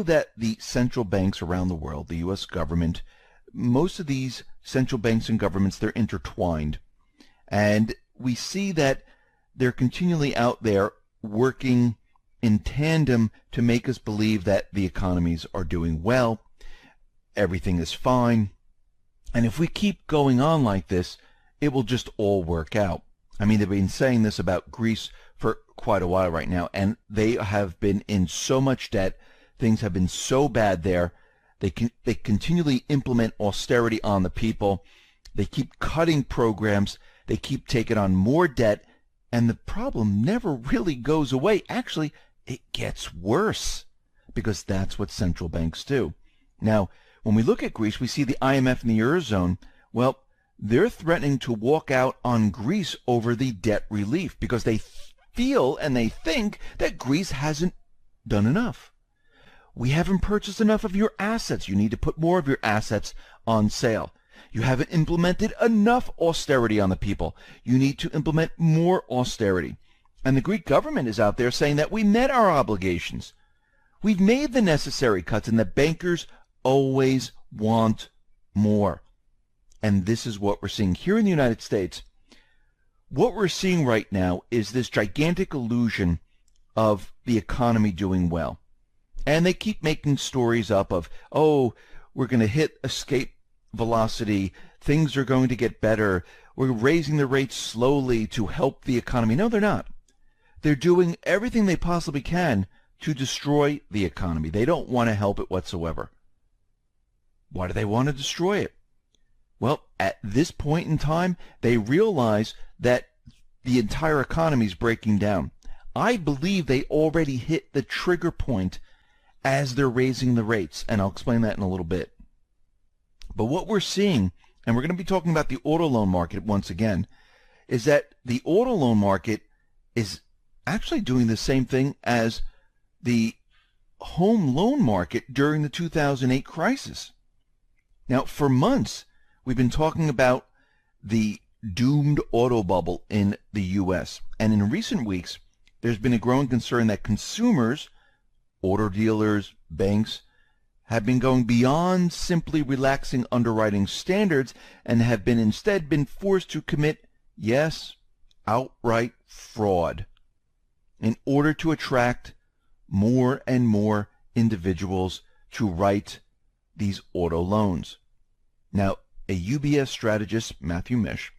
that the central banks around the world, the U.S. government, most of these central banks and governments, they're intertwined. And we see that they're continually out there working in tandem to make us believe that the economies are doing well, everything is fine. And if we keep going on like this, it will just all work out. I mean, they've been saying this about Greece for quite a while right now, and they have been in so much debt. Things have been so bad there. They continually implement austerity on the people. They keep cutting programs. They keep taking on more debt, and the problem never really goes away. Actually, it gets worse because that's what central banks do. Now, when we look at Greece, we see the IMF and the Eurozone. Well, they're threatening to walk out on Greece over the debt relief because they feel and they think that Greece hasn't done enough. We haven't purchased enough of your assets. You need to put more of your assets on sale. You haven't implemented enough austerity on the people. You need to implement more austerity. And the Greek government is out there saying that we met our obligations. We've made the necessary cuts, and the bankers always want more. And this is what we're seeing here in the United States. What we're seeing right now is this gigantic illusion of the economy doing well. And they keep making stories up of, oh, we're going to hit escape velocity, things are going to get better, we're raising the rates slowly to help the economy. No, they're not. They're doing everything they possibly can to destroy the economy. They don't want to help it whatsoever. Why do they want to destroy it? Well, at this point in time, they realize that the entire economy is breaking down. I believe they already hit the trigger point as they're raising the rates, and I'll explain that in a little bit. But what we're seeing, and we're going to be talking about the auto loan market once again, is that the auto loan market is actually doing the same thing as the home loan market during the 2008 crisis. Now, for months, we've been talking about the doomed auto bubble in the U.S. And in recent weeks, there's been a growing concern that consumers, auto dealers, banks, have been going beyond simply relaxing underwriting standards and have been instead been forced to commit, yes, outright fraud in order to attract more and more individuals to write these auto loans. Now, a UBS strategist, Matthew Mish,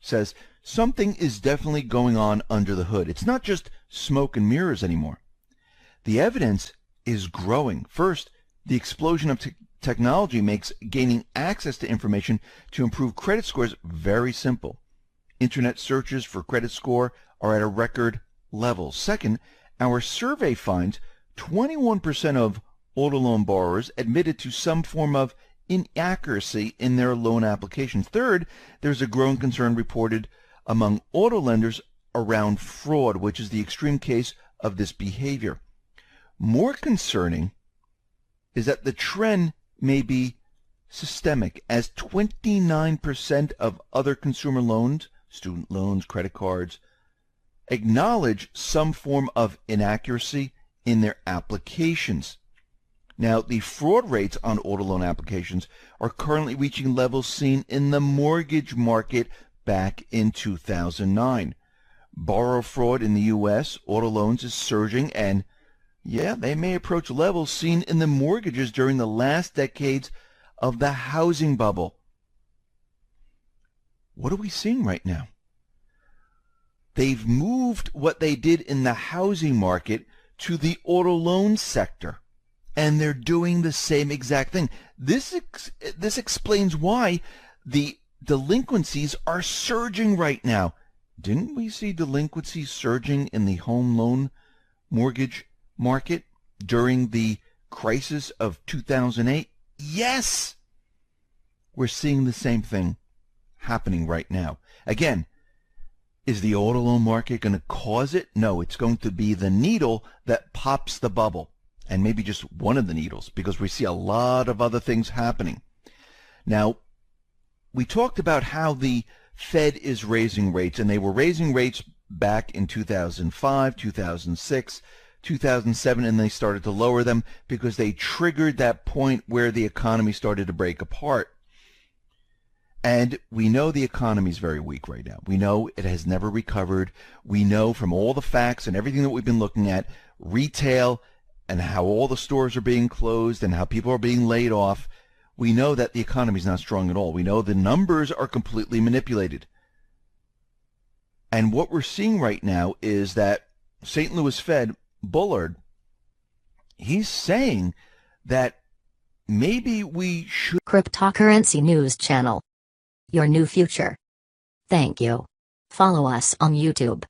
says something is definitely going on under the hood. It's not just smoke and mirrors anymore. The evidence is growing. First, the explosion of technology makes gaining access to information to improve credit scores very simple. Internet searches for credit score are at a record level. Second, our survey finds 21% of auto loan borrowers admitted to some form of inaccuracy in their loan application. Third, there's a growing concern reported among auto lenders around fraud, which is the extreme case of this behavior. More concerning is that the trend may be systemic, as 29% of other consumer loans, student loans, credit cards, acknowledge some form of inaccuracy in their applications. Now, the fraud rates on auto loan applications are currently reaching levels seen in the mortgage market back in 2009. Borrower fraud in the U.S. auto loans is surging, and yeah, they may approach levels seen in the mortgages during the last decades of the housing bubble. What are we seeing right now? They've moved what they did in the housing market to the auto loan sector, and they're doing the same exact thing. This explains why the delinquencies are surging right now. Didn't we see delinquencies surging in the home loan mortgage market during the crisis of 2008? Yes! We're seeing the same thing happening right now. Again, is the auto loan market going to cause it? No, it's going to be the needle that pops the bubble, and maybe just one of the needles, because we see a lot of other things happening. Now, we talked about how the Fed is raising rates, and they were raising rates back in 2005, 2006, 2007, and they started to lower them because they triggered that point where the economy started to break apart. And we know the economy is very weak right now. We know it has never recovered. We know from all the facts and everything that we've been looking at, retail and how all the stores are being closed and how people are being laid off, we know that the economy is not strong at all. We know the numbers are completely manipulated. And what we're seeing right now is that St. Louis Fed, Bullard, he's saying that maybe we should... Cryptocurrency News Channel. Your new future. Thank you. Follow us on YouTube.